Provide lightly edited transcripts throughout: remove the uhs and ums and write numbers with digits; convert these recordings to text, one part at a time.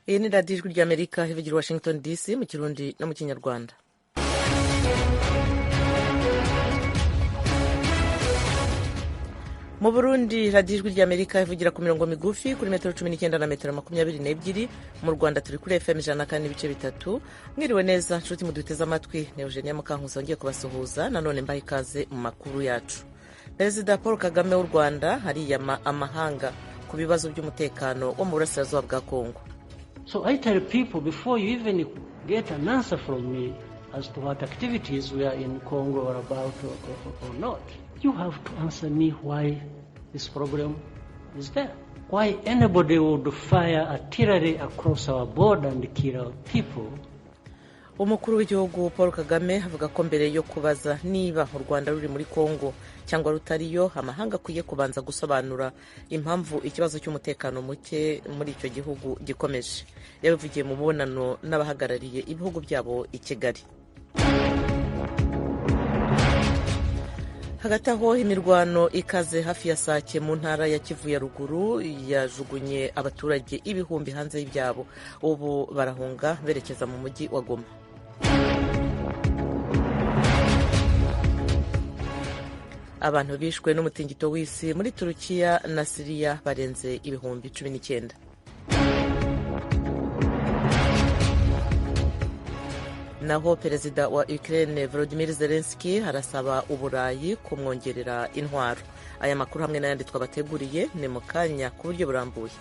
Iyi ni radiyo ijwi ry'Amerika ivugira i Washington DC mu Kirundi no mu Kinyarwanda. Mu Burundi radiyo ijwi ry'Amerika ivugira ku mirongo migufi kuri metero 19 na metero 22. Mu Rwanda turi kuri FM 104.3. Mwiriwe neza nshuti muduteze amatwi, ni Eugenia Mukankusi ngiye kubasuhuza nanone mbaye ikaze mu makuru yacu. Perezida Paul Kagame w'u Rwanda hariyama amahanga ku bibazo by'umutekano wo mu burasirazuba bwa Kongo. So I tell people, before you even get an answer from me as to what activities we are in Congo or about or not, you have to answer me why this problem is there. Why anybody would fire artillery across our border and kill our people. Umukuru w'igihugu Paul Kagame avuga ko mbere yo kubaza niba u Rwanda ruri muri Kongo cyangwa rutariyo, amahanga akwiye kubanza gusobanura impamvu ikibazo cy'umutekano muke muri icyo gihugu gikomeje. Yabivugiye mu mubonano n'abahagarariye ibihugu byabo i Kigali. Hagati aho imirwano ikaze hafi ya Sake mu ntara ya Kivu ya ruguru yajugunye abaturage ibihumbi hanze y'ibyabo, ubu barahunga berekeza mu mujyi wa Goma. Abantu bishwe n'umutingito w'isi muri Turukiya na Syria barenze ibihumbi 19. Naho perezida wa Ukraine Volodymyr Zelensky arasaba Uburayi kumwongerera intwaro. Aya makuru hamwe n'ayandi twabateguriye ni mu kanya ku buryo burambuye.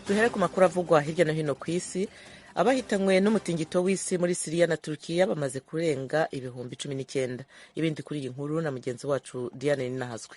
Duhere ku makuru avugwa hirya no hino ku isi. Abahitanywe n'umutingito w'isi muri Syria na Turkiya bamaze kurenga ibihumbi 19. Ibindi kuri iyi nkuru na mugenzi wacu Diane Ninahazwe.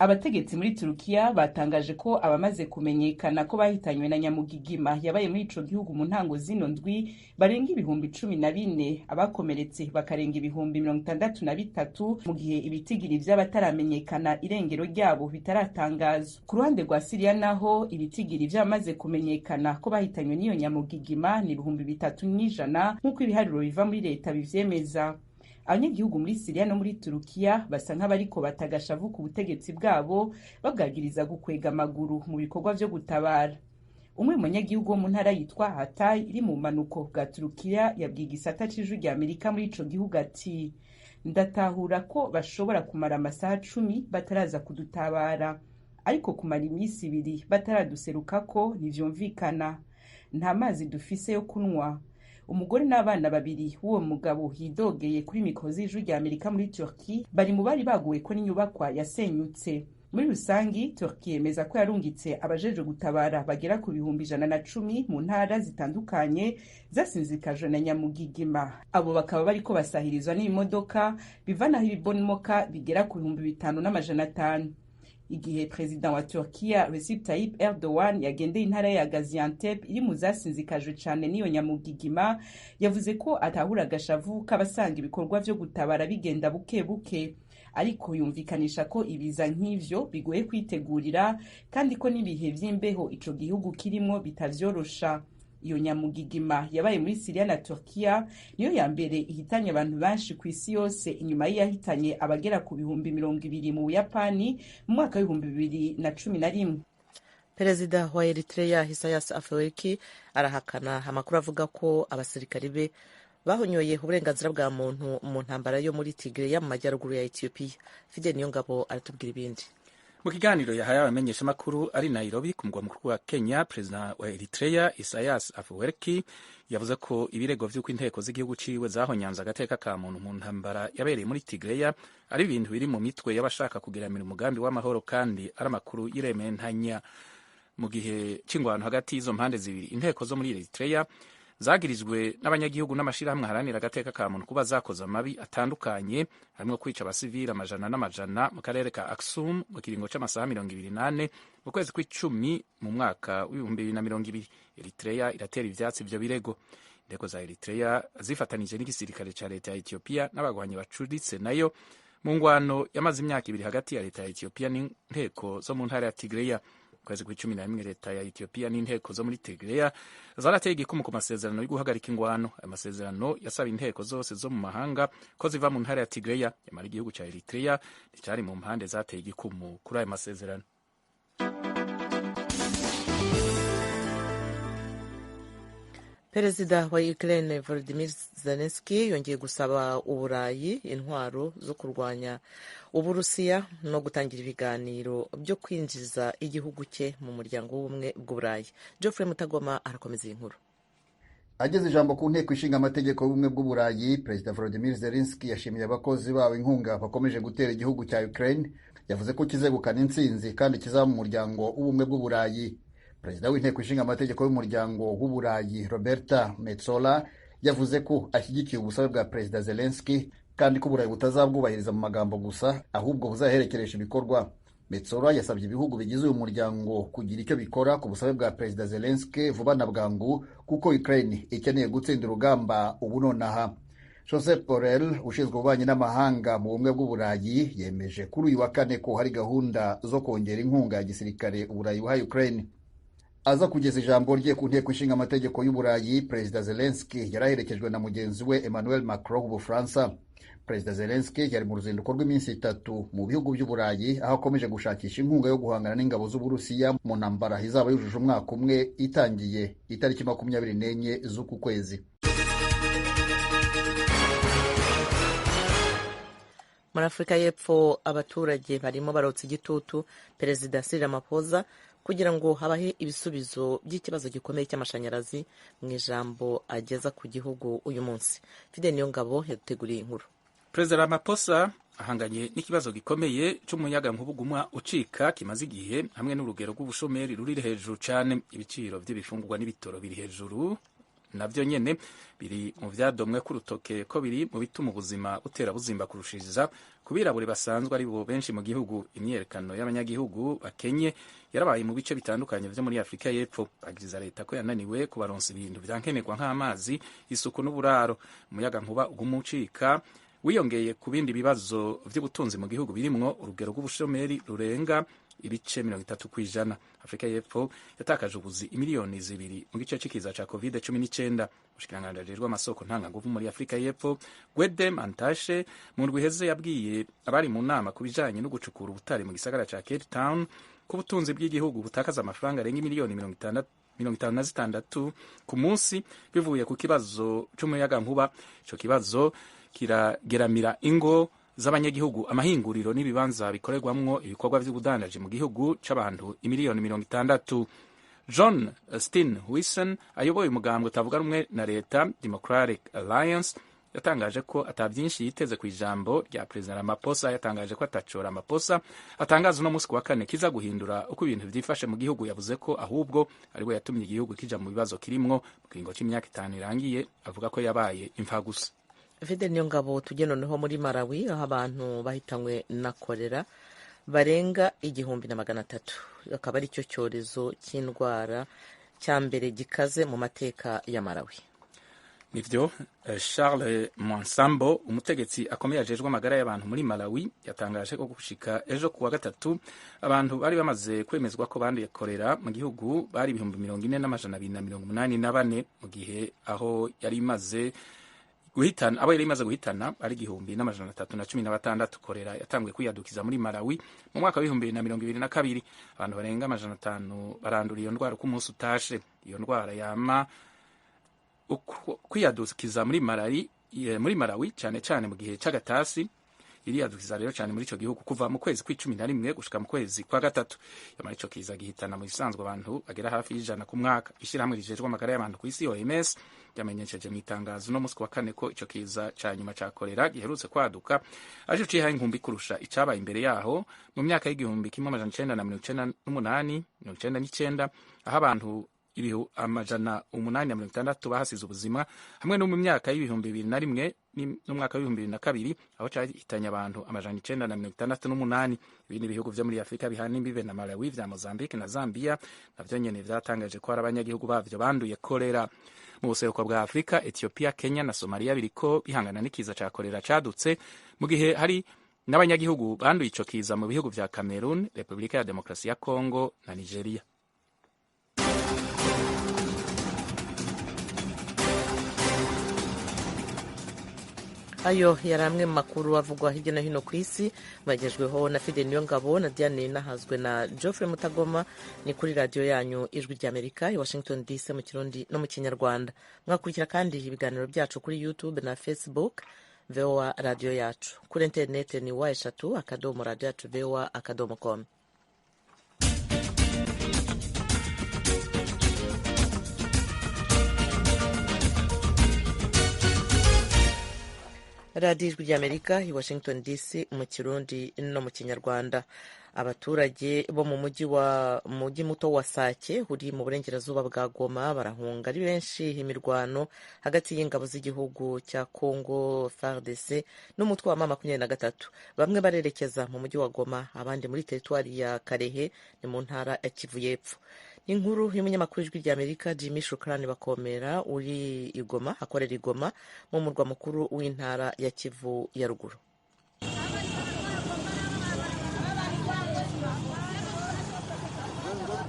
Abategetsi muri Turukiya batangaje ko abamaze kumenyekana ko bahitanywe na nyamugigima yabaye muri ico gihugu mu ntango zino ndwi barenga ibihumbi 14, abakomeretse bakarenga ibihumbi 63, mu gihe ibitigiri vy'abataramenyekana irengero ryabo bitaratangazwa. Ku ruhande rwa Syria naho ibitigiri vyamaze kumenyekana ko bahitanywe n'iyo nyamugigima ni ibihumbi 3,100 nk'uko ibiharuro biva muri leta bivyemeza. Abanyagihugu muri Syria no muri Turukiya basa nk'abariko batagashavu ku butegetsi bwabo, babwagiriza gukwega amaguru mu bikorwa vyo gutabara. Umwe mu banyagihugu wo mu ntara yitwa Hatay iri mu manuko bwa Turukiya yabwiye igisata c'ijwi rya Amerika muri ico gihugu ati: ndatahura ko bashobora kumara amasaha 10 bataraza kudutabara, ariko kumara iminsi 2 bataraduserukako ntivyumvikana. Nta mazi dufise yo kunwa. Umugore n'abana 2 w'uwo mugabo hidogeye kuri mikoro z'ijwi rya Amerika muri Turkiya bari mu bari baguwe ko n'inyubakwa yasenyutse. Muri rusangi Turkiya yemeza ko yarungitse abajeje gutabara bagera ku bihumbi 110 mu ntara zitandukanye zasinzikajwe na nyamugigima. Abo bakaba bariko basahirizwa n'imodoka bivanaho ibibonimoka bigera ku bihumbi 5,500. Igihe President wa Turkiya Recep Tayyip Erdogan yagendeye intara ya Gaziantep iri mu zasinzikajwe cane n'iyo nyamugigima, yavuze ko atahura agashavu k'abasanga ibikorwa vyo gutabara bigenda buke buke, ariko yumvikanisha ko ibiza nk'ivyo bigoye kwitegurira kandi ko n'ibihe vy'imbeho ico gihugu kirimwo bitavyorosha. Iyo nyamugigima yabaye muri Syria na Turkiya niyo ya mbere ihitanye abantu benshi ku isi yose, inyuma y'iyahitanye abagera ku bihumbi 200 mu Buyapani mu mwaka wa 2011. Perezida wa Eritrea Isaias Afwerki arahakana amakuru avuga ko abasirikari be bahonyoye uburenganzira bwa muntu mu ntambara yo muri Tigray mu majyaruguru ya Ethiopia. Fidel Niyongabo aratubwira ibindi. Mu kiganiro yahaye abamenyesha makuru ari Nairobi ku mugwa mukuru wa Kenya, Perezida wa Eritrea Isaias Afwerki yavuze ko ibirego vy'uko inteko z'igihugu ciwe zahonyanze agateka ka muntu mu ntambara yabereye muri Tigray ari ibintu biri mu mitwe y'abashaka kugiramira umugambi w'amahoro kandi ari amakuru y'irementanya. Mu gihe c'ingwano hagati y'izo mpande zibiri, inteko zo muri Eritrea zagirijwe n'abanyagihugu n'amashirahamwe haranira agateka ka muntu kuba zakoze amabi atandukanye, harimo kwica abasivili amajana n'amajana mu karere ka Aksum mu kiringo c'amasaha 28 mu kwezi kw'icumi mu mwaka w'2020. Eritrea iratera ivyatsi ivyo birego. Inteko za Eritrea zifatanije n'igisirikare ca leta ya Ethiopia n'abagwanyi bacuritse nayo mu ngwano yamaze imyaka 2 hagati ya leta ya Ethiopia n'inteko zo mu ntara ya Tigray. kwezi kwa 11 leta ya Ethiopia n'inteko zo muri Tigray zarateye igikumu ku masezerano yo guhagarika ingwano. Ayo masezerano yasaba inteko zose zo mu mahanga ko ziva mu ntara ya Tigray, yamara igihugu ca Eritrea nicari mu mpande zateye igikumu kuri ayo masezerano. Perezida wa Ukraine Volodymyr Zelensky yongeye gusaba Uburayi intwaro zo kurwanya Uburusiya no gutangira ibiganiro byo kwinjiza igihugu cye mu muryango w'ubumwe bw'Uburayi. Geoffrey Mutagoma arakomeza iyi nkuru. Ageze ijambo ku nteko ishinga amategeko y'ubumwe bw'Uburayi, Perezida Volodymyr Zelensky yashimiye abakozi bawo inkunga bakomeje gutera igihugu cya Ukraine. Yavuze ko kizegukana intsinzi kandi kizaba mu muryango w'ubumwe bw'Uburayi. Perezida w'inteko ishinga amategeko y'umuryango w'Uburayi Roberta Metsola yavuze ko ashyigikiye ubusabe bwa Perezida Zelensky kandi ko Uburayi butazabwubahiriza mu magambo gusa ahubwo buzaherekeresha ibikorwa. Metsola yasabye ibihugu bigize uyu muryango kugira icyo bikora ku busabe bwa Perezida Zelensky vuba na bwangu kuko Ukraine ikeneye gutsinda urugamba ubu nonaha. Joseph Borrell ushinzwe ububanyi n'amahanga mu bumwe bw'Uburayi yemeje kuri uyu wa kane ko hari gahunda zo kongera inkunga ya gisirikare Uburayi buha Ukraine. Aza kugeza ijambo rye ku nteko ishinga amategeko y'Uburayi, Perezida Zelensky yaraherekejwe na mugenzi we Emmanuel Macron w'Ubufaransa. Perezida Zelensky yari mu ruzinduko rw'iminsi 3 mu bihugu by'Uburayi aho akomeje gushakisha inkunga yo guhangana n'ingabo z'Uburusiya mu ntambara izaba yujuje umwaka umwe itangiye itariki 24 z'uku kwezi. Muri Afurika y'Epfo abaturage barimo barotsa igitutu Perezida Cyril Ramaphosa kugira ngo habahe ibisubizo by'ikibazo gikomeye cy'amashanyarazi mu ijambo ageza ku gihugu uyu munsi. Fidel Niyongabo yaduteguriye inkuru. Perezida Ramaphosa ahanganye n'ikibazo gikomeye cy'umuyagankuba ucika kimaze igihe hamwe n'urugero rw'ubushomeri ruri hejuru cyane. Ibiciro by'ibifungurwa n'ibitoro biri hejuru navyo nyene biri mu vyadomwe ku rutoke ko biri mu bituma ubuzima butera buzimba kurushiriza kubirabure basanzwe ari bo benshi mu gihugu. Imyerekano y'abanyagihugu bakenye yarabaye mu bice bitandukanye vyo muri Afurika y'Epfo. Bagiriza leta ko yananiwe kubaronsa ibintu vyankenerwa nk'amazi, isuku n'uburaro. Umuyagankuba ugumucika wiyongeye ku bindi bibazo vy'ubutunzi mu gihugu birimwo urugero rw'ubushomeri rurenga ibice 30%. Afrika y'Epfo yatakaje ubuzi imiliyoni 2 mu gice c'ikiza ca COVID-19. Ushikiranganje ajejwe amasoko ntanganguvu muri Afrika y'Epfo Gwede Mantashe mu ndwi heze yabwiye abari mu nama ku bijanye no gucukura ubutari mu gisagara ca Cape Town ku butunzi bw'igihugu butakaza amafaranga arenga imiliyoni 56 ku munsi bivuye ku kibazo c'umuyagankuba. Ico kibazo kirageramira ingo z'abanyagihugu, amahinguriro n'ibibanza bikorerwamwo ibikorwa vy'ubudandaji mu gihugu c'abantu imiliyoni 60. John Steenhuisen ayoboye umugambwe utavuga rumwe na leta Democratic Alliance yatangaje ko atavyinshi yiteze ku ijambo rya Perezida Ramaphosa. Yatangaje ko atacora Ramaphosa atangaza uno musi ku wa kane kiza guhindura uko ibintu vyifashe mu gihugu. Yavuze ko ahubwo ariwe yatumye igihugu kija mu bibazo kirimwo mu kiringo c'imyaka 5 irangiye. Avuga ko yabaye imfagusa. Fidel Niyongabo tujye noneho muri Malawi aho abantu bahitanywe na kolera barenga 1,300. Akaba ari cyo cyorezo cy'indwara cya mbere gikaze mu mateka ya Malawi. Nivyo Charles Mwansambo umutegetsi akomeye ajejwe amagara y'abantu muri Malawi yatangaje ko gushika ejo kuwa gatatu abantu bari bamaze kwemezwa ko banduye kolera mu gihugu bari 4,284 mu gihe aho yari imaze guhitana ari 1,316. Kolera yatanguye kwiyadukiza muri Malawi mu mwaka wa 2022. Abantu barenga 500 barandura iyo ndwara ku munsi utashe. Iyo ndwara yama kwiyadukiza muri Malawi cyane cyane mu gihe c'agatasi. Iriyadukiza rero cyane muri ico gihugu kuva mu kwezi kwa11 gushika mu kwezi kwa gatatu. Yamara ico kiza gihitana mu bisanzwe abantu bagera hafi y'ijana ku mwaka. Ishirahamwe rijejwe amagara y'abantu ku isi OMS yamenyesheje mu itangazo no musi wa kane ko ico kiza ca nyuma ca kolera giherutse kwaduka aje cihaye inkumbi kurusha icabaye imbere yaho mu myaka y'igihumbi kimwe 1998 aho abantu 860 bahasize ubuzima hamwe no mu myaka y'ibihumbi 2001 n'umwaka wa 2002 aho cyahitanye abantu 968. Ibindi bihugu vyo muri Afrika bihana imbibe na Malawi vya Mozambique na Zambia navyo nyene vyatangaje ko hari abanyagihugu bavyo banduye kolera. Mu buseruko bwa Afrika, Ethiopia, Kenya na Somalia biriko bihangana n'ikiza ca kolera cadutse mu gihe hari n'abanyagihugu banduye ico kiza mu bihugu vya Cameroon, Repubulika ya Demokarasi ya Kongo na Nigeria. ayo yari amwe mu makuru avugwa hirya no hino ku isi, bagejweho na Fide Niyongabo na Diane Nahazwe na Geoffrey Mutagoma. Ni kuri radiyo yanyu Ijwi ry'Amerika i Washington DC mu Kirundi no mu Kinyarwanda. Mwakurikira kandi ibiganiro byacu kuri YouTube na Facebook VOA radiyo yacu. Kuri interineti ni wa3 radio yacu voa.com. radiyo Ijwi ry'Amerika i Washington DC mu Kirundi no mu Kinyarwanda. Abaturage bo mu mujyi muto wa Sake uri mu burengerazuba bwa Goma barahunga ari benshi imirwano hagati y'ingabo z'igihugu cya Congo FARDC n'umutwe wa M23. Bamwe barerekeza mu mujyi wa Goma, abandi muri teritwari ya Karehe ni mu ntara ya Kivu y'Epfo. Inkuru y'umunyamakuru Ijwi ry'Amerika Jimmy Shukrani Bakomera uri Igoma, akorera Igoma mu murwa mukuru w'intara ya Kivu ya ruguru.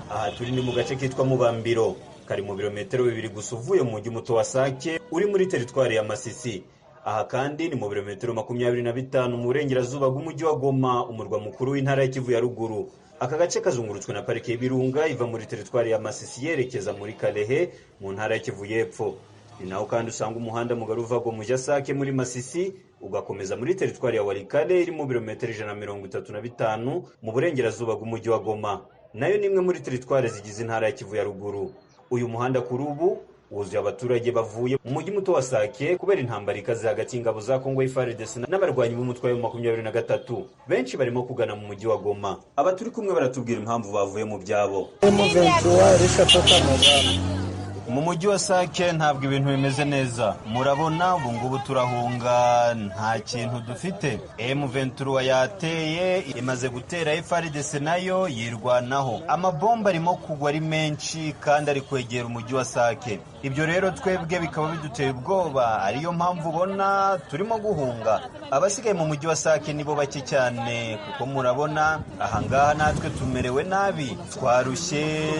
Aha turi ni mu gace kitwa Mubambiro, kari mu birometero 2 gusa uvuye mu mujyi muto wa Sake uri muri teritwari ya Masisi. Aha kandi ni mu birometero 25 mu burengerazuba bw'umujyi wa Goma, umurwa mukuru w'intara ya Kivu ya ruguru. Aka gace kazungurutswe na parike y'ibirunga iva muri teritwari ya Masisi yerekeza muri Kalehe mu ntara ya Kivu y'Epfo. Ni naho kandi usanga umuhanda mugari uva mu mujyi Sake muri Masisi ugakomeza muri teritwari ya Walikale iri mu birometero 135 mu burengerazuba bw'umujyi wa Goma. Nayo nimwe muri teritwari zigize intara ya Kivu ya ruguru. Uyu muhanda kuri ubu wuzuye abaturage bavuye mu mujyi muto wa Sake kubera intambara ikaze hagati y'ingabo za Kongo FARDC n'abarwanyi b'umutwe wa M23. Benshi barimo kugana mu mujyi wa Goma. Aba turi kumwe baratubwira impamvu bavuye mu byabo. Mu mujyi wa Sake ntabwo ibintu bimeze neza. Murabona ubu ngubu turahunga, nta kintu dufite. M23 yateye imaze gutera FARDC nayo yirwanaho. Amabomba arimo kugwa ari menshi kandi ari kwegera umujyi wa Sake. Ibyo rero twebwe bikaba biduteye ubwoba, ariyo mpamvu ubona turimo guhunga. Abasigaye mu mujyi wa Sake nibo bake cyane kuko murabona ahangaha natwe tumerewe nabi, twarushye,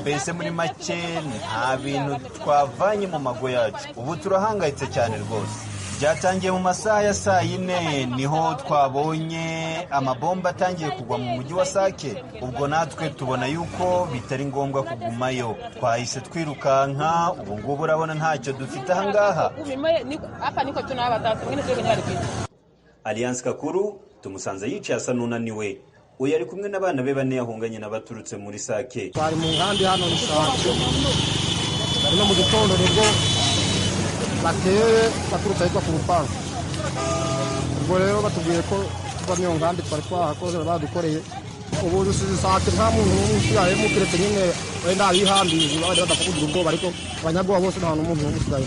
mbese muri make nta bintu twavanye mu mago yacu. Ubu turahangayitse cyane rwose. Byatangiye mu masaha ya 4 niho twabonye amabomba atangiye kugwa mu mujyi wa Sake. Ubwo natwe tubona yuko bitari ngombwa kugumayo, twahise twirukanka. Ubu ngubu urabona ntacyo dufite ahangaha. Alliance Kakuru tumusanze yicaye asa n'unaniwe. Uyu ari kumwe n'abana be 4 yahunganye n'abaturutse muri Sake. Twari mu nkambi hano ni Sake. Hano mu gitondo nibwo bateye baturutse ahitwa ku rupangu. Ubwo rero batubwiye ko tuva mu nkambi twari twahakoze badukoreye. Ubu dusize Sake nta muntu n'umwe mu kiretse nyine wenda abihambije bari badakugira ubwoba, ariko abanyagwa bose nta n'umuntu n'umusigaye.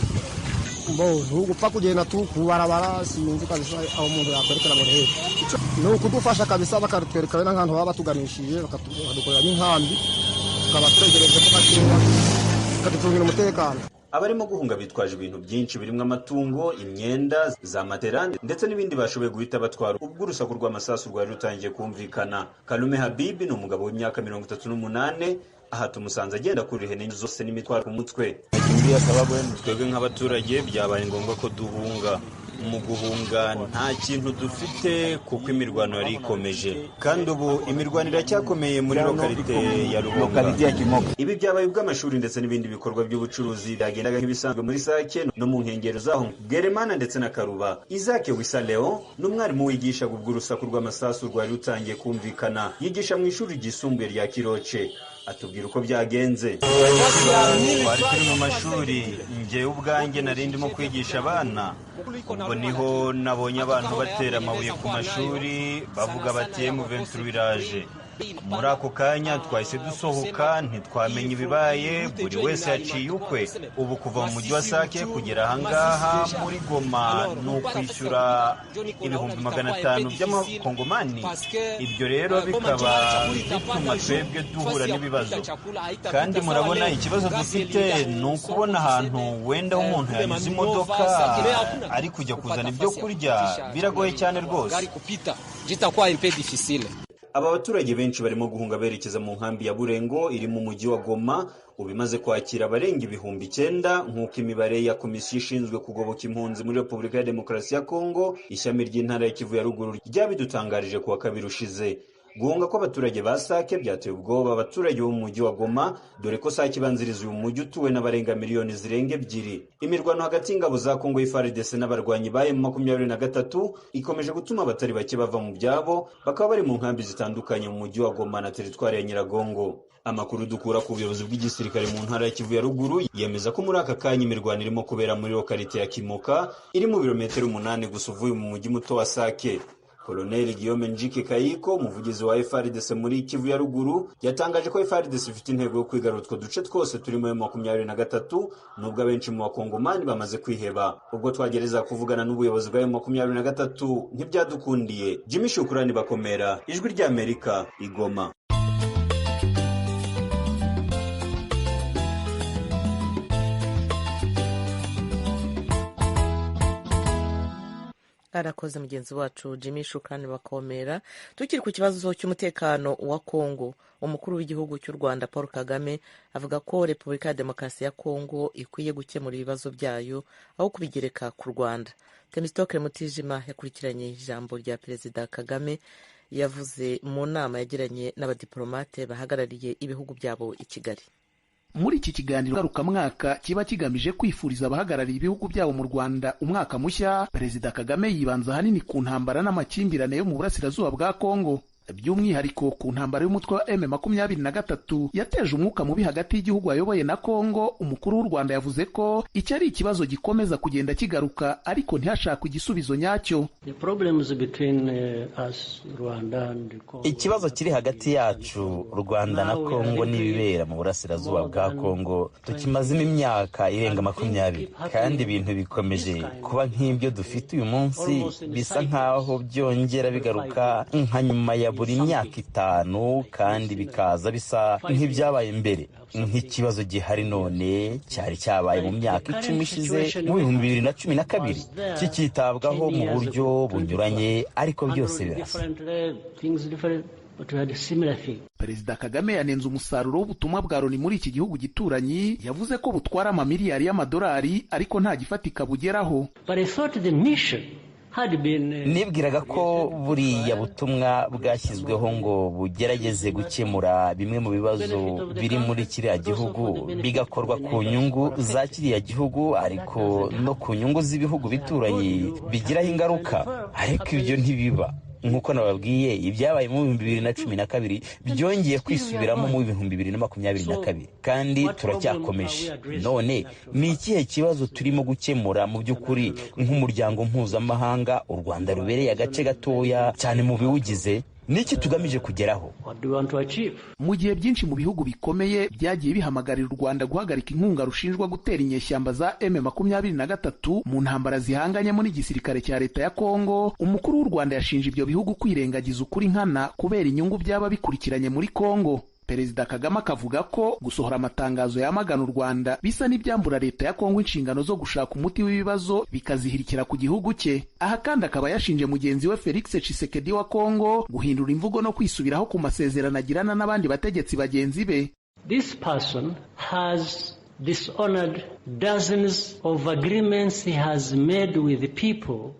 Mbo ugupfa kugenda tukubarabara sinzi kabisa aho umuntu yakwerekana ngo hehe. No kudufasha kabisa bakarutwereka wenda nk'ahantu baba batuganishije bakadukorera n'inkambi tukaba turegereje ko kadutungira umutekano. Abarimo guhunga bitwaje ibintu byinshi birimo amatungo, imyenda, za matera ndetse n'ibindi bashoboye guhita batwara. Ubwo urusaku rw'amasasu rwari rutangiye kumvikana. Kalume Habibi ni umugabo w'imyaka 38. Aha tumusanze agenda kuri ihene zose n'imitwaro ku mutwe. Twebwe nk'abaturage byabaye ngombwa ko duhunga. Mu guhunga nta kintu dufite kuko imirwano yari ikomeje, kandi ubu imirwano iracyakomeye muri lokalite ya Rubonga. Ibi byabaye ubw'amashuri ndetse n'ibindi bikorwa by'ubucuruzi byagendaga nk'ibisanzwe muri Sake no mu nkengero zaho Geremana ndetse na Karuba. Isaac Wisa Leo n'umwarimu wigisha ubw'urusaku rw'amasasu rwari rutangiye kumvikana. Yigisha mu ishuri ryisumbuye rya Kiroce. Atubwira uko byagenze. Twari turi mu mashuri, njye ubwanjye nari ndimo kwigisha abana. Ubwo niho nabonye abantu batera amabuye ku mashuri bavuga bati M23 iraje. muri ako kanya twahise dusohoka ntitwamenya ibibaye, buri wese yaciye ukwe. Ubu kuva mu mujyi wa Sake kugera ahangaha muri Goma ni ukwishyura ibihumbi 500 by'amakongomani. Ibyo rero bikaba bituma twebwe duhura n'ibibazo, kandi murabona ikibazo dufite ni ukubona ahantu wenda umuntu yanyuze imodoka ari kujya kuzana ibyo kurya, biragoye cyane rwose. Aba baturage benshi barimo guhunga berekeza mu nkambi ya Burengo iri mu mujyi wa Goma, ubimaze kwakira abarenga ibihumbi 9 nk'uko imibare ya komisiyo ishinzwe kugoboka impunzi muri Repubulika ya Demokarasi ya Kongo ishami ry'intara ya Kivu ya ruguru ryabidutangarije kuwa kabiri ushize. Guhunga kw'abaturage ba Sake byateye ubwoba abaturage bo mu mujyi wa Goma, dore ko Sake ibanziriza uyu mujyi utuwe n'abarenga miliyoni zirenga 2. Imirwano hagati y'ingabo za Kongo FARDC n'abarwanyi ba M23 ikomeje gutuma abatari bake bava mu byabo, bakaba bari mu nkambi zitandukanye mu mujyi wa Goma na teritwari ya Nyiragongo. Amakuru dukura ku buyobozi bw'igisirikare mu ntara ya Kivu ya ruguru yemeza ko muri aka kanya imirwano irimo kubera muri lokalite ya Kimoka iri mu birometero 8 gusa uvuye mu mujyi muto wa Sake. Colonel Guillaume Njike Kayiko, umuvugizi wa FARDC muri Kivu ya ruguru, yatangaje ko FARDC ifite intego yo kwigarura utwo duce twose turimo M23, nubwo abenshi mu bakongomani bamaze kwiheba. Ubwo twagereza kuvugana n'ubuyobozi bwa M23 ntibyadukundiye. Jimmy Shukrani Bakomera, Ijwi ry'Amerika, Igoma. arakoze mugenzi wacu Jimmy Shukrani Bakomera. Tukiri ku kibazo cy'umutekano wa Kongo, umukuru w'igihugu cy'u Rwanda Paul Kagame avuga ko Repubulika ya Demokarasi ya Kongo ikwiye gukemura ibibazo byayo aho kubigereka ku Rwanda. Temistokle Mutijima yakurikiranye ijambo rya Perezida Kagame yavuze mu nama yagiranye n'abadiplomate bahagarariye ibihugu byabo i Kigali. Muri iki kiganiro ngarukamwaka kiba kigamije kwifuriza abahagarariye ibihugu byabo mu Rwanda umwaka mushya, Perezida Kagame yibanza hanini ku ntambara n'amakimbirane yo mu burasirazuba bwa Kongo, by'umwihariko ku ntambara y'umutwe wa M23 yateje umwuka mubi hagati y'igihugu ayoboye na Kongo. Umukuru w'u Rwanda yavuze ko icyo ari ikibazo gikomeza kugenda kigaruka ariko ntihashakwe igisubizo nyacyo. Ikibazo kiri hagati yacu Rwanda na Kongo n'ibibera mu burasirazuba bwa Kongo tukimazemo imyaka irenga 20, kandi ibintu bikomeje kuba nk'ibyo dufite uyu munsi, bisa nkaho byongera bigaruka nka nyuma ya buri myaka 5, kandi bikaza bisa nk'ibyabaye mbere. Nk'ikibazo gihari none cyari cyabaye mu myaka 10 ishize mu 2012, kikitabwaho mu buryo bunyuranye ariko byose birasa. Perezida Kagame yanenze umusaruro w'ubutumwa bwa Loni muri iki gihugu gituranyi, yavuze ko butwara amamiliyari y'amadolari ariko nta gifatika bugeraho. Nibwiraga ko buriya butumwa bwashyizweho ngo bugerageze gukemura bimwe mu bibazo biri muri kiriya gihugu, bigakorwa ku nyungu za kiriya gihugu ariko no ku nyungu z'ibihugu bituranye bigiraho ingaruka, ariko ibyo ntibiba. Nk'uko nababwiye, ibyabaye mu 2012 byongeye kwisubiramo mu 2022, kandi turacyakomeje. None ni ikihe kibazo turimo gukemura mu by'ukuri nk'umuryango mpuzamahanga u Rwanda rubereye agace gatoya cyane mu biwugize? Niki tugamije kugeraho? Mu gihe byinshi mu bihugu bikomeye byagiye bihamagarira u Rwanda guhagarika inkunga rushinjwa gutera inyeshyamba za M23 mu ntambara zihanganyemo n'igisirikare cya leta ya Kongo, umukuru w'u Rwanda yashinje ibyo bihugu kwirengagiza ukuri nkana kubera inyungu byaba bikurikiranye muri Kongo. Perezida Kagame akavuga ko gusohora amatangazo yamagana u Rwanda bisa n'ibyambura leta ya Kongo inshingano zo gushaka umuti w'ibibazo bikazihirikira ku gihugu cye. Aha kandi akaba yashinje mugenzi we Felix Tshisekedi wa Kongo guhindura imvugo no kwisubiraho ku masezerano agirana n'abandi bategetsi bagenzi be. This person has dishonored dozens of agreements he has made with the people.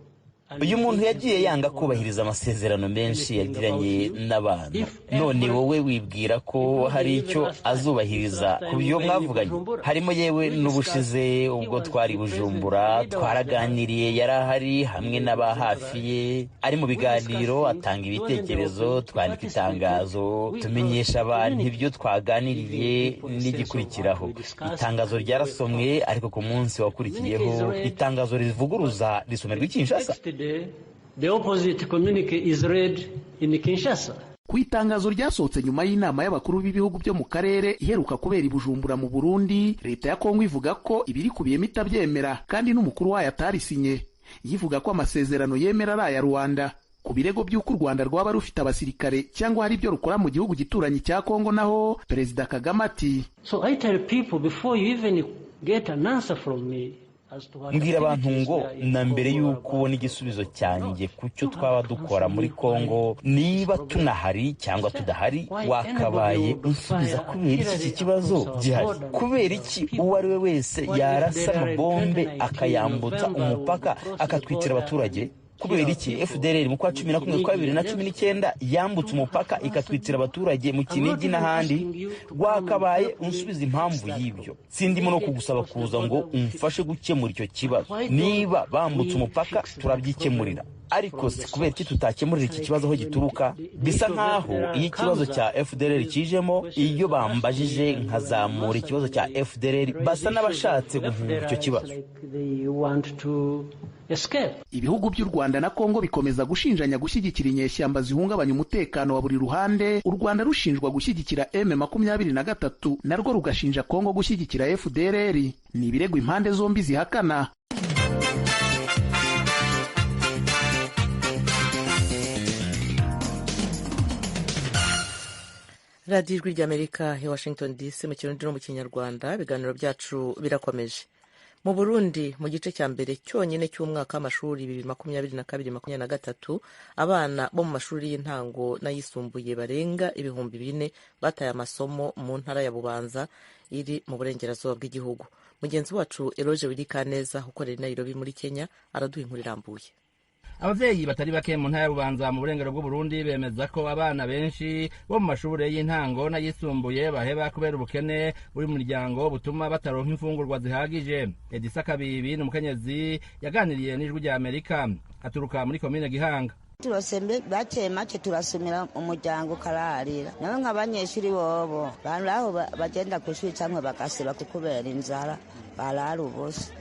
Uyu muntu yagiye yanga kubahiriza amasezerano menshi yagiranye n'abantu. None wowe wibwira ko hari icyo azubahiriza ku byo mwavuganye? Harimo yewe n'ubushize ubwo twari Bujumbura twaraganiriye, yarahari hamwe n'aba hafi ye, ari mu biganiro atanga ibitekerezo, twandika itangazo tumenyesha abantu ibyo twaganiriye n'igikurikiraho. Itangazo ryarasomwe, ariko ku munsi wakurikiyeho itangazo rivuguruza risomerwa i Kinshasa. The opposite communique is read in Kinshasa. Ku itangazo ryasohotse nyuma y'inama y'abakuru b'ibihugu byo mu karere iheruka kubera i Bujumbura mu Burundi, leta ya Kongo ivuga ko ibirikubiyemo itabyemera kandi n'umukuru wayo atarisinye, yivuga ko amasezerano yemera ari aya Rwanda. Ku birego by'uko u Rwanda rwaba rufite abasirikare cyangwa hari ibyo rukora mu gihugu gituranyi cya Kongo, naho Perezida Kagame ati, So I tell people before you even get an answer from me, mbwira abantu ngo na mbere y'uko ubona igisubizo cyanjye ku cyo twaba dukora muri Kongo, niba tunahari cyangwa tudahari, wakabaye unsubiza kubera iki kibazo gihari. Kubera iki uwo ari we wese yarasa amabombe akayambutsa umupaka akatwitira abaturage? Kubera iki FDLR mu kwa 11 kwa 2019 yambutse umupaka ikatwitira abaturage mu Kinigi n'ahandi? Wakabaye unsubiza impamvu y'ibyo. Sindimo no kugusaba kuza ngo umfashe gukemura icyo kibazo. Niba bambutse umupaka turabyikemurira, ariko si kubera iki tutakemurira iki kibazo aho gituruka? Bisa nkaho iyo ikibazo cya FDLR kijemo, iyo bambajije nkazamura ikibazo cya FDLR, basa n'abashatse guhunga icyo kibazo. Ibihugu by'u Rwanda na Kongo bikomeza gushinjanya gushyigikira inyeshyamba zihungabanya umutekano wa buri ruhande, u Rwanda rushinjwa gushyigikira M23 narwo rugashinja Kongo gushyigikira FDLR. Ni ibirego impande zombi zihakana. radiyo ijwi ry'Amerika ya Washington DC mu kirundi no mu kinyarwanda. Ibiganiro byacu birakomeje. Mu Burundi mu gice cya mbere cyonyine cy'umwaka w'amashuri 2022-2023 abana bo mu mashuri y'intango n'ayisumbuye barenga 4,000 bataye amasomo mu ntara ya Bubanza iri mu burengerazuba bw'igihugu. Mugenzi wacu Eloge Wirikaneza ukorera i Nairobi muri Kenya araduha inkuru irambuye. Abavyeyi batari bake mu ntara y'Ububanza mu burengero bw'u Burundi bemeza ko abana benshi bo mu mashuri y'intango n'ayisumbuye baheba kubera ubukene buri mu muryango butuma bataronka imfungurwa zihagije. Edisa Kabibi ni umukenyezi yaganiriye n'ijwi rya Amerika, aturuka muri komine Gihanga. Turosembe bake make turasumira umuryango kararira, nawe nk'abanyeshuri bobo baraho bagenda ku ishuri cyangwa bagasiba kubera inzara barara ubusa.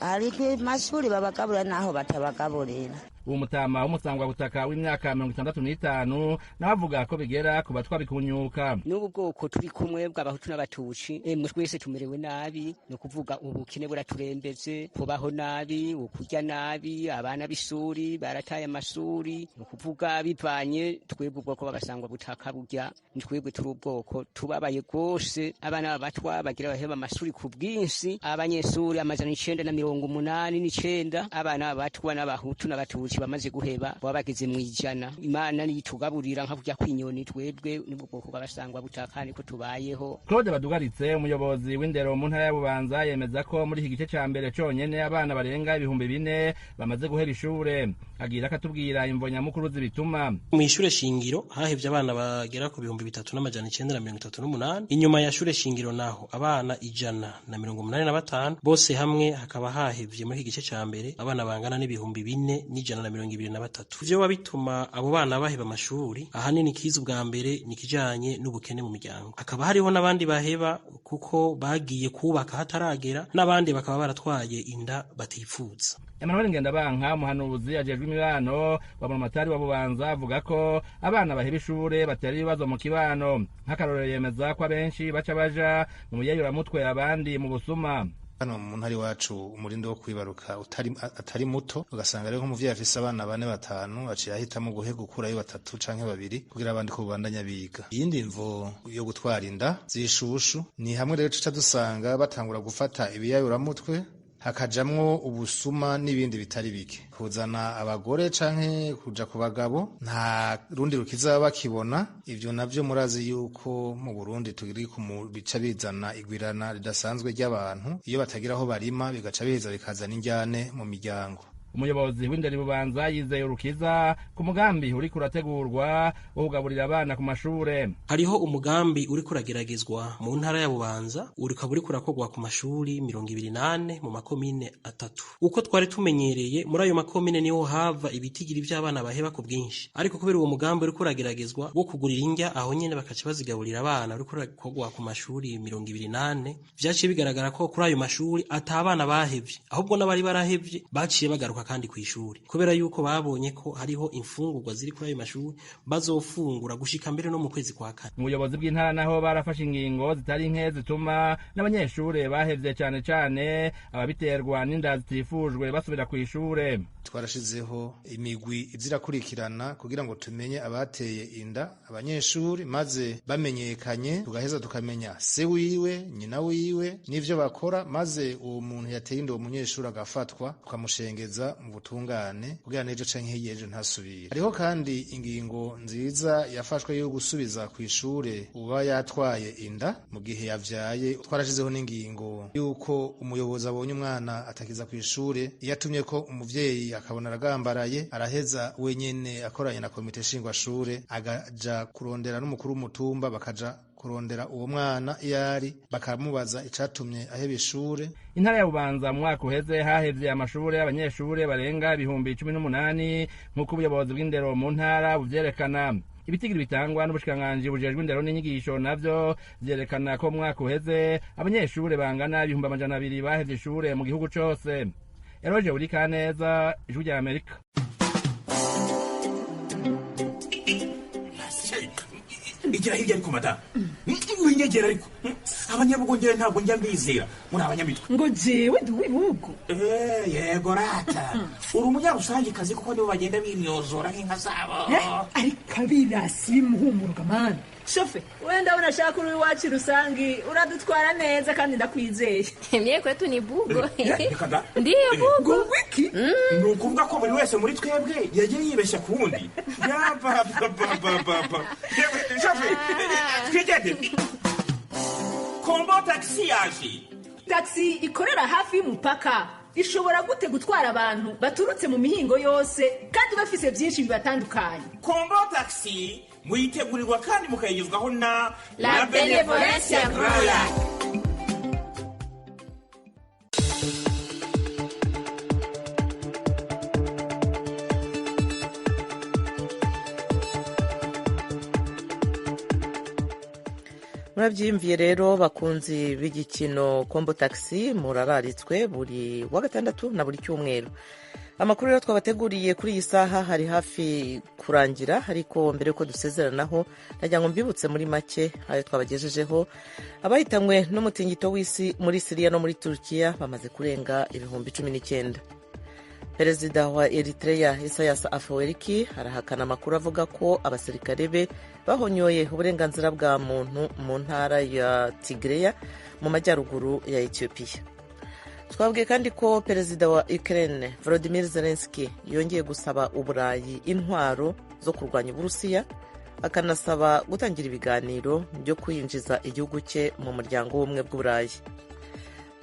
Hari mashuri babagaburira naho batabagaburira. Uwo mutama w'umusangwa butaka w'imyaka 65 navuga ko bigera ku batwa bikunyuka. N'ubu bwoko turi kumwe bw'abahutu n'abatuci, twese tumerewe nabi, no kuvuga ubukene buraturembeze, kubaho nabi, ukurya nabi, abana b'isuri barataye amashuri, no kuvuga bivanye twebwe ubwoko babasangwa butaka burya twebwe turi ubwoko tubabaye gose. Abana b'abatwa bagira baheba amashuri ku bwinshi, abanyeshuri 989, abana b'abatwa n'abahutu n'abatuci bamaze guheba babageze mu ijana. Imana niyitugaburira nka kujya kwinyoni twebwe n'ubwoko bw'abasangwa butaka niko tubayeho. Claude Badugaritse umuyobozi w'indero mu ntara ya Bubanza yemeza ko muri iki gice cya mbere cyonyene abana barenga 4,000 bamaze guhera ishure. Agira akatubwira imvo nyamukuru zibituma. Mu ishure shingiro hahevye abana bagera ku 3,938, inyuma ya shure shingiro naho abana 185, bose hamwe hakaba hahevye muri iki gice cya mbere abana bangana n'ibihumbi 4,123. Ivyo babituma abo bana baheba amashuri ahanini kiza bwa mbere nikijanye n'ubukene mu miryango. Akaba hariho n'abandi baheba kuko bagiye kubaka hataragera, n'abandi bakaba baratwaye inda batifuza. Emmanuel Ngendabanka umuhanuzi ajejwe imibano wa Buramatari wa Bubanza avuga ko abana baheba ishure batera ibibazo mu kibano. Nk'akarorero yemeza ko abenshi baca baja mu muyayuramutwe abandi mu busuma. Hano mu ntari wacu umurindi wo kwibaruka atari muto, ugasanga rero nk'umuvyeyi afise abana 4-5 aciye ahitamo guhega gukurayo 3 canke 2 kugira abandi ko bandanya biga. Iyindi mvo yo gutwara inda zishushu ni hamwe rero tuca dusanga batangura gufata ibiyayuramutwe, hakajamwo ubusuma n'ibindi bitari bike, kuzana abagore canke kuja ku bagabo, nta rundi rukiza bakibona. Ivyo navyo murazi yuko mu Burundi tugiri ku bica bizana igwirana ridasanzwe ry'abantu, iyo batagira aho barima bigaca biheza bikazana injyane mu miryango. Umuyobozi w'indero Bubanza yizeye urukiza ku mugambi uri kurategurwa wo kugaburira abana ku mashure. Hariho umugambi uri kurageragezwa mu ntara ya Bubanza, urikaba uri kurakorwa ku mashuri 28 mu makomine 3. Uko twari tumenyereye muri ayo makomine niho hava ibitigiri by'abana baheba ku bwinshi, ariko kubera uwo mugambi uri kurageragezwa wo kugurira indya aho nyene bakaca bazigaburira abana uri kurakorwa ku mashuri 28, vyaciye bigaragara ko kuri ayo mashuri atabana bahevye, ahubwo n'abari barahevye baciye bagaruka bazagaruka kandi ku ishuri kubera yuko babonye ko hariho imfungurwa ziri kuri ayo mashuri bazofungura gushika mbere no mu kwezi kwa kane. Ubuyobozi bw'intara naho barafashe ingingo zitari nke zituma n'abanyeshure bahevye cane cane ababiterwa n'inda zitifujwe basubira ku ishure. Twarashizeho imigwi izirakurikirana kugira ngo tumenye abateye inda abanyeshuri, maze bamenyekanye tugaheza tukamenya se wiwe nyina wiwe n'ivyo bakora, maze uwo muntu yateye inda uwo munyeshuri agafatwa tukamushengeza mu butungane kugira n'ejo canke hiyejo ntasubire. Hariho kandi ingingo nziza yafashwe yo gusubiza ku ishure uba yatwaye inda mu gihe yavyaye. Twarashizeho n'ingingo yuko umuyobozi abonye umwana atakiza ku ishure yatumye ko umuvyeyi akabona aragambaraye araheza wenyene akoranye na komite shingwashure agaja kurondera n'umukuru w'umutumba bakaja kurondera uwo mwana iyari bakamubaza icatumye aheba ishure. Intara ya Bubanza mu mwaka uheze hahevye amashure abanyeshure barenga 18,000 nk'uko ubuyobozi bw'indero mu ntara buvyerekana. Ibitigiri bitangwa n'ubushikiranganji bujejwe indero n'inyigisho navyo vyerekana ko mu mwaka uheze abanyeshure bangana 200,000 bahevye ishure mu gihugu cose. Eroje Urikaneza, Ijwi rya Amerika. Igira hirya ariko madamu winyegera ariko abanyabugongera ntabwo njya mbizera muri abanyamitwe ngo jewe duwibugo yego rata uri umunyarusangi kazi kuko nibo bagenda binyozora nk'inka zabo ariko abirasi bimuhumuruka mani shofe wenda unashaka uri wacu rusangi uradutwara neza kandi ndakwizeye mie kwetu ni bugo ndiyo bugo wiki ni ukuvuga ko buri wese muri twebwe yagiye yibeshya ku wundi yapapapapapa shofe twigende kombo taxi yaje. Taxi ikorera hafi y'umupaka ishobora gute gutwara abantu baturutse mu mihingo yose kandi bafise byinshi bibatandukanye. Kombo taxi muyitegurirwa kandi mukayigezwaho na La Benevolencia Royal. Murabyimviye rero bakunzi b'igikino Kombo Taxi murararitswe buri wa gatandatu na buri cyumweru. Amakuru rero twabateguriye kuri iyi saha hari hafi kurangira, ariko mbere yuko dusezeranaho najya ngo mbibutse muri make ayo twabagejejeho. Abahitanywe n'umutingito w'isi muri Syria no muri Turkiya bamaze kurenga 19,000. Perezida wa Eritrea Isaias Afwerki arahakana amakuru avuga ko abasirikare be bahonyoye uburenganzira bwa muntu mu ntara ya Tigray mu majyaruguru ya Ethiopia. Twabwiye kandi ko perezida wa Ukraine Volodymyr Zelensky yongeye gusaba Uburayi intwaro zo kurwanya Uburusiya, akanasaba gutangira ibiganiro byo kwinjiza igihugu cye mu muryango w'ubumwe bw'Uburayi.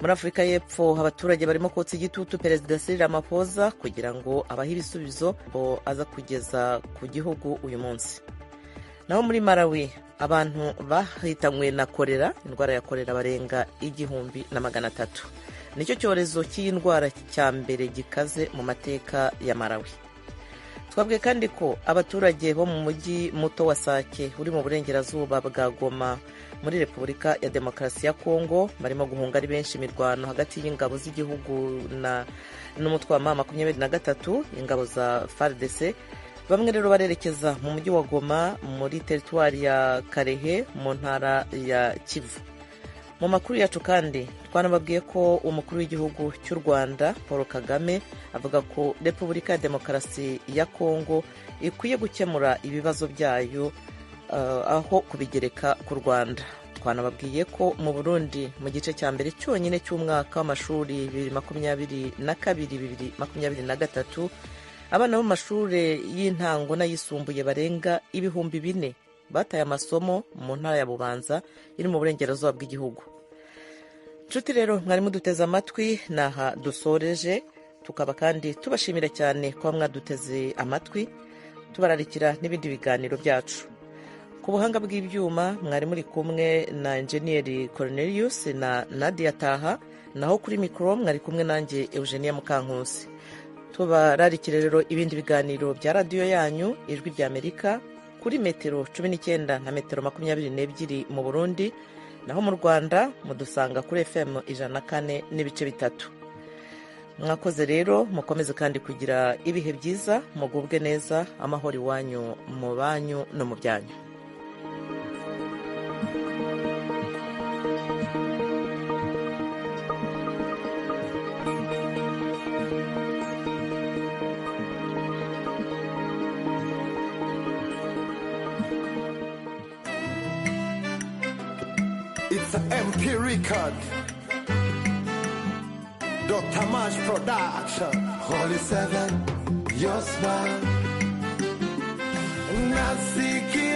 Muri Afurika y'Epfo abaturage barimo kotsa igitutu Perezida Cyril Ramaphosa kugira ngo abahe ibisubizo bo aza kugeza ku gihugu uyu munsi. Naho muri Malawi abantu bahitanywe na kolera, indwara ya kolera barenga 1,300. Nicyo cyorezo cy'iyi ndwara cya mbere gikaze mu mateka ya Malawi. Twabwiye kandi ko abaturage bo mu mujyi muto wa Sake uri mu burengerazuba bwa Goma muri Repubulika ya Demokarasi ya Kongo barimo guhunga ari benshi imirwano hagati y'ingabo z'igihugu n'umutwe wa M23 ingabo za FARDC. Bamwe rero barerekeza mu mujyi wa Goma muri teritwari ya Karehe mu ntara ya Kivu. Mu makuru yacu kandi twanababwiye ko umukuru w'igihugu cy'u Rwanda Paul Kagame avuga ko Repubulika ya Demokarasi ya Kongo ikwiye gukemura ibibazo byayo aho kubigereka ku Rwanda. Twanababwiye ko mu Burundi mu gice cya mbere cyonyine cy'umwaka w'amashuri 2022-2023 abana bo mu mashuri y'intango n'ayisumbuye barenga 4,000 bataye amasomo mu ntara ya Bubanza iri mu burengerazuba bw'igihugu. Nshuti rero mwari muduteze amatwi naha dusoreje, tukaba kandi tubashimira cyane kuba mwaduteze amatwi, tubararikira n'ibindi biganiro byacu. Ku buhanga bw'ibyuma mwari muri kumwe na Engineer Cornelius na Nadia Taha, naho kuri mikro mwari kumwe nanjye Eugenia Mukankusi. Tubararikire rero ibindi biganiro bya radio yanyu Ijwi rya Amerika kuri metero 19 na metero 22 mu Burundi, naho mu Rwanda mudusanga kuri FM 104 n'ibice bitatu. mwakoze rero, mukomeze kandi kugira ibihe byiza, mugubwe neza, amahoro iwanyu mu banyu no mu byanyu. It's an MP record. Dr. March Production. Holy Seven, your smile. Nasiki